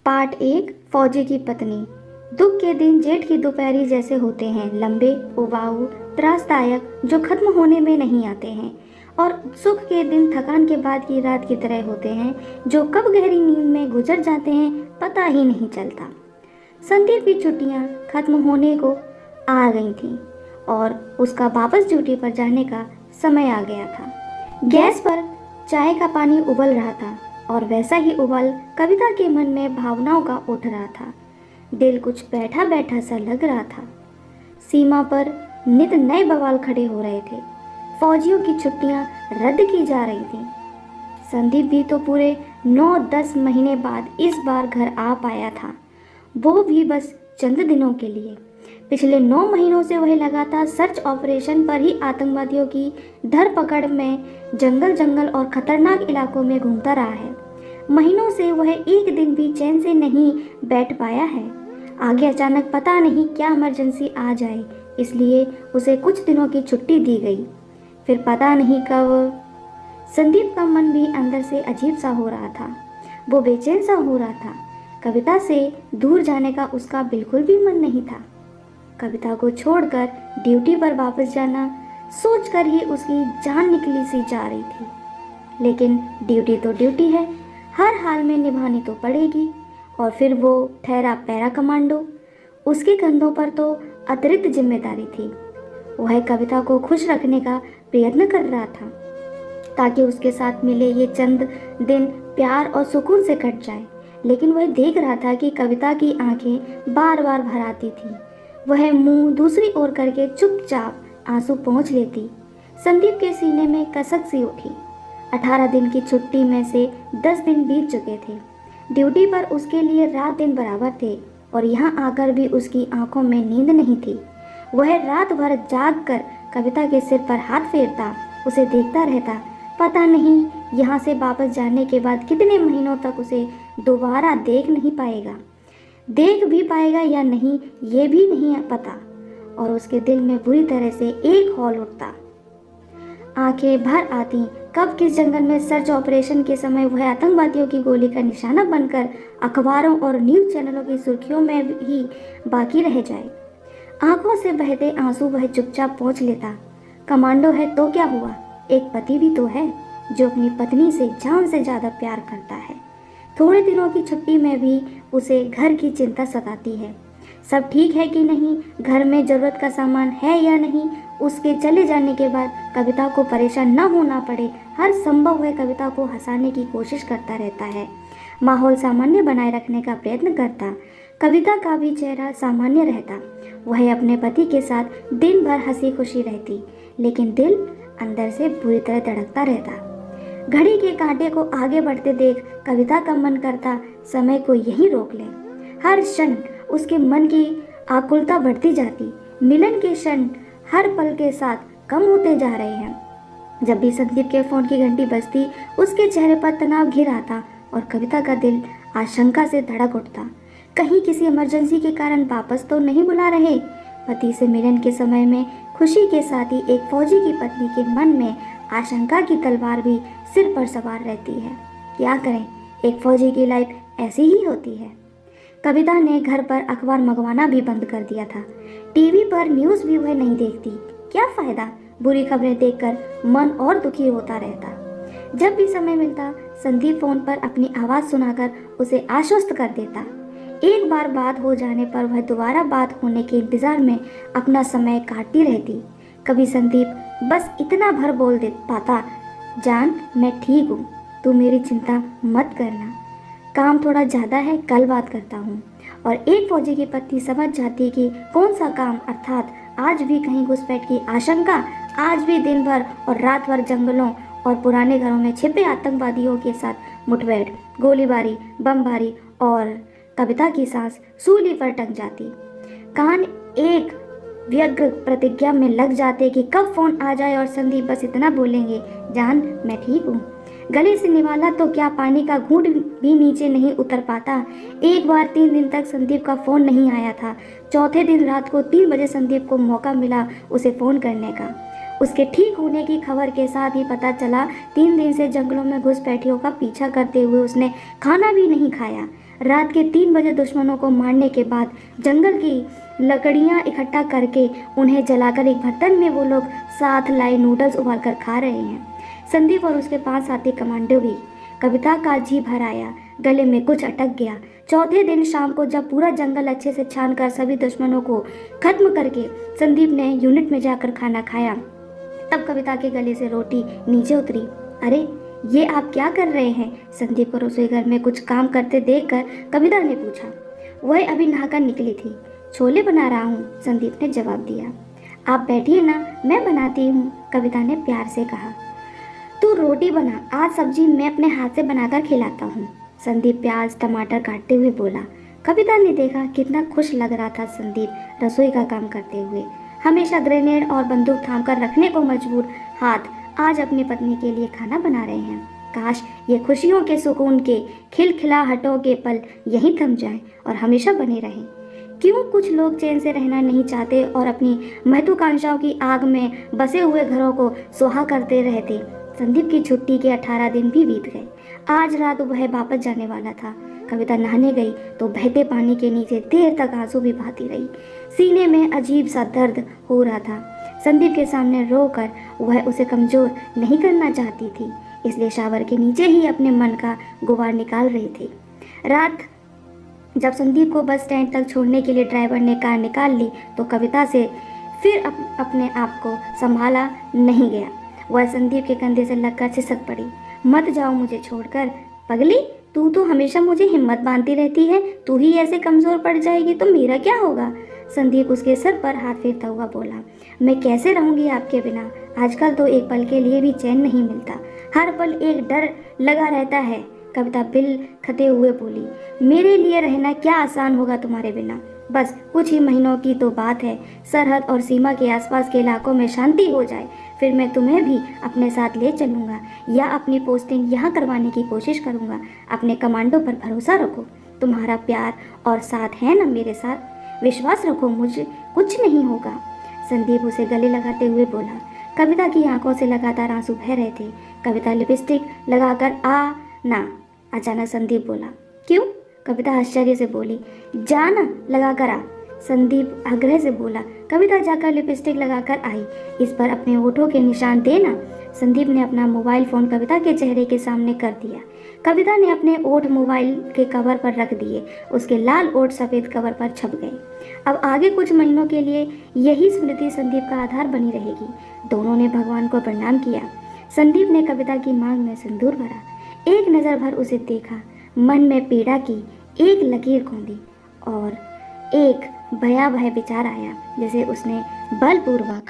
Part 1 फौजी की पत्नी। दुख के दिन जेठ की दोपहरी जैसे होते हैं, लंबे, उबाऊ, त्रासदायक, जो खत्म होने में नहीं आते हैं। और सुख के दिन थकान के बाद की रात की तरह होते हैं, जो कब गहरी नींद में गुजर जाते हैं पता ही नहीं चलता। संदीप की छुट्टियां खत्म होने को आ गई थीं और उसका वापस ड्यूटी पर जाने का समय आ गया था। गैस पर चाय का पानी उबल रहा था और वैसा ही उबाल कविता के मन में भावनाओं का उठ रहा था। दिल कुछ बैठा बैठा सा लग रहा था। सीमा पर नित नए बवाल खड़े हो रहे थे। फौजियों की छुट्टियां रद्द की जा रही थीं। संदीप भी तो पूरे 9-10 महीने बाद इस बार घर आ पाया था, वो भी बस चंद दिनों के लिए। पिछले 9 महीनों से वह लगातार सर्च ऑपरेशन पर ही आतंकवादियों की धरपकड़ में जंगल जंगल और खतरनाक इलाकों में घूमता रहा है। महीनों से वह एक दिन भी चैन से नहीं बैठ पाया है। आगे अचानक पता नहीं क्या इमरजेंसी आ जाए, इसलिए उसे कुछ दिनों की छुट्टी दी गई। फिर पता नहीं कब संदीप का मन भी अंदर से अजीब सा हो रहा था। वो बेचैन सा हो रहा था। कविता से दूर जाने का उसका बिल्कुल भी मन नहीं था। कविता को छोड़कर ड्यूटी पर वापस जाना सोचकर ही उसकी जान निकली सी जा रही थी। लेकिन ड्यूटी तो ड्यूटी है, हर हाल में निभानी तो पड़ेगी। और फिर वो ठहरा पैरा कमांडो, उसके कंधों पर तो अतिरिक्त जिम्मेदारी थी। वह कविता को खुश रखने का प्रयत्न कर रहा था ताकि उसके साथ मिले ये चंद दिन प्यार और सुकून से कट जाए। लेकिन वह देख रहा था कि कविता की आंखें बार बार भर आती थी। वह मुंह दूसरी ओर करके चुपचाप आंसू पोंछ लेती। संदीप के सीने में कसक सी उठी। 18 दिन की छुट्टी में से 10 दिन बीत चुके थे। ड्यूटी पर उसके लिए रात दिन बराबर थे और यहाँ आकर भी उसकी आंखों में नींद नहीं थी। वह रात भर जाग कर कविता के सिर पर हाथ फेरता, उसे देखता रहता। पता नहीं यहाँ से वापस जाने के बाद कितने महीनों तक उसे दोबारा देख नहीं पाएगा। देख भी पाएगा या नहीं ये भी नहीं पता। और उसके दिल में बुरी तरह से एक हौल उठता। आंखें भर आती, कब किस जंगल में सर्च ऑपरेशन के समय वह आतंकवादियों की गोली का निशाना बनकर अखबारों और न्यूज़ चैनलों की सुर्खियों में ही बाकी रह जाए। आंखों से बहते आंसू वह चुपचाप पोंछ लेता। कमांडो है तो क्या हुआ, एक पति भी तो है जो अपनी पत्नी से जान से ज़्यादा प्यार करता है। थोड़े दिनों की छुट्टी में भी उसे घर की चिंता सताती है। सब ठीक है कि नहीं, घर में ज़रूरत का सामान है या नहीं। उसके चले जाने के बाद कविता को परेशान न होना पड़े, हर संभव वह कविता को हंसाने की कोशिश करता रहता है, माहौल सामान्य बनाए रखने का प्रयत्न करता। कविता का भी चेहरा सामान्य रहता। वह अपने पति के साथ दिन भर हंसी खुशी रहती, लेकिन दिल अंदर से बुरी तरह धड़कता रहता। घड़ी के कांटे को आगे बढ़ते देख कविता का मन करता समय को यहीं रोक ले। हर क्षण उसके मन की आकुलता बढ़ती जाती। मिलन के क्षण हर पल के साथ कम होते जा रहे हैं। जब भी संदीप के फोन की घंटी बजती, उसके चेहरे पर तनाव घिर आता और कविता का दिल आशंका से धड़क उठता। कहीं किसी इमरजेंसी के कारण वापस तो नहीं बुला रहे। पति से मिलन के समय में खुशी के साथ ही एक फौजी की पत्नी के मन में आशंका की तलवार भी सिर पर सवार रहती है। क्या करें, एक फौजी की लाइफ ऐसी ही होती है। कविता ने घर पर अखबार मंगवाना भी बंद कर दिया था। टीवी पर न्यूज़ भी वह नहीं देखती। क्या फ़ायदा, बुरी खबरें देखकर मन और दुखी होता रहता। जब भी समय मिलता संदीप फ़ोन पर अपनी आवाज़ सुनाकर उसे आश्वस्त कर देता। एक बार बात हो जाने पर वह दोबारा बात होने के इंतज़ार में अपना समय काटती रहती। कभी संदीप बस इतना भर बोल दे पाता, जान मैं ठीक हूँ, तू मेरी चिंता मत करना, काम थोड़ा ज़्यादा है, कल बात करता हूँ। और एक फौजी की पत्नी समझ जाती कि कौन सा काम, अर्थात आज भी कहीं घुसपैठ की आशंका, आज भी दिन भर और रात भर जंगलों और पुराने घरों में छिपे आतंकवादियों के साथ मुठभेड़, गोलीबारी, बमबारी। और कविता की सांस सूली पर टक जाती। कान एक व्यग्र प्रतिज्ञा में लग जाते कि कब फोन आ जाए और संदीप बस इतना बोलेंगे, जान मैं ठीक हूँ। गले से निवाला तो क्या, पानी का घूंट भी नीचे नहीं उतर पाता। एक बार 3 दिन तक संदीप का फ़ोन नहीं आया था। चौथे दिन रात को 3 बजे संदीप को मौका मिला उसे फ़ोन करने का। उसके ठीक होने की खबर के साथ ही पता चला 3 दिन से जंगलों में घुसपैठियों का पीछा करते हुए उसने खाना भी नहीं खाया। रात के 3 बजे दुश्मनों को मारने के बाद जंगल की लकड़ियां इकट्ठा करके उन्हें जलाकर एक बर्तन में वो लोग साथ लाए नूडल्स उबाल कर खा रहे हैं। संदीप और उसके 5 साथी कमांडो भी। कविता का जी भर आया, गले में कुछ अटक गया। चौथे दिन शाम को जब पूरा जंगल अच्छे से छान कर सभी दुश्मनों को खत्म करके संदीप ने यूनिट में जाकर खाना खाया, तब कविता के गले से रोटी नीचे उतरी। अरे ये आप क्या कर रहे हैं? संदीप को रसोई घर में कुछ काम करते देखकर कविता ने पूछा। वह अभी नहाकर निकली थी। छोले बना रहा हूँ, संदीप ने जवाब दिया। आप बैठिए ना, मैं बनाती हूँ, कविता ने प्यार से कहा। तू रोटी बना, आज सब्जी मैं अपने हाथ से बनाकर खिलाता हूँ, संदीप प्याज टमाटर काटते हुए बोला। कविता ने देखा कितना खुश लग रहा था संदीप रसोई का काम करते हुए। हमेशा ग्रेनेड और बंदूक थामकर रखने को मजबूर हाथ आज अपनी पत्नी के लिए खाना बना रहे हैं। काश ये खुशियों के सुकून के खिलखिलाहटों के पल यहीं थम जाएं और हमेशा बने रहें। क्यों कुछ लोग चैन से रहना नहीं चाहते और अपनी महत्वाकांक्षाओं की आग में बसे हुए घरों को सुहा करते रहते। संदीप की छुट्टी के 18 दिन भी बीत गए। आज रात वह वापस जाने वाला था। कविता नहाने गई तो बहते पानी के नीचे देर तक आंसू भी बहाती रही। सीने में अजीब सा दर्द हो रहा था। संदीप के सामने रोकर वह उसे कमजोर नहीं करना चाहती थी, इसलिए शावर के नीचे ही अपने मन का गुबार निकाल रही थी। रात जब संदीप को बस स्टैंड तक छोड़ने के लिए ड्राइवर ने कार निकाल ली तो कविता से फिर अपने आप को संभाला नहीं गया। वह संदीप के कंधे से लगकर सिसक पड़ी। मत जाओ मुझे छोड़कर, पगली, तू तो हमेशा मुझे हिम्मत बांधती रहती है, तू ही ऐसे कमज़ोर पड़ जाएगी तो मेरा क्या होगा? संदीप उसके सर पर हाथ फेरता हुआ बोला। मैं कैसे रहूँगी आपके बिना? आजकल तो एक पल के लिए भी चैन नहीं मिलता, हर पल एक डर लगा रहता है, कविता बिल खते हुए बोली। मेरे लिए रहना क्या आसान होगा तुम्हारे बिना? बस कुछ ही महीनों की तो बात है, सरहद और सीमा के आसपास के इलाकों में शांति हो जाए, फिर मैं तुम्हें भी अपने साथ ले चलूँगा या अपनी पोस्टिंग यहाँ करवाने की कोशिश करूँगा। अपने कमांडो पर भरोसा रखो, तुम्हारा प्यार और साथ है ना मेरे साथ, विश्वास रखो, मुझे कुछ नहीं होगा। संदीप उसे गले लगाते हुए बोला। कविता की आंखों से लगातार आंसू बह रहे थे। कविता लिपस्टिक लगाकर ना, अचानक संदीप बोला। क्यों? कविता आश्चर्य से बोली। जाना लगा कर आ, संदीप आग्रह से बोला। कविता जाकर लिपस्टिक लगाकर आई। इस पर अपने होठों के निशान देना। संदीप ने अपना मोबाइल फ़ोन कविता के चेहरे के सामने कर दिया। कविता ने अपने ओठ मोबाइल के कवर पर रख दिए। उसके लाल ओठ सफ़ेद कवर पर छप गए। अब आगे कुछ महीनों के लिए यही स्मृति संदीप का आधार बनी रहेगी। दोनों ने भगवान को प्रणाम किया। संदीप ने कविता की मांग में सिंदूर भरा, एक नज़र भर उसे देखा, मन में पीड़ा की एक लकीर खोदी और एक भयावह विचार आया, जिसे उसने बलपूर्वक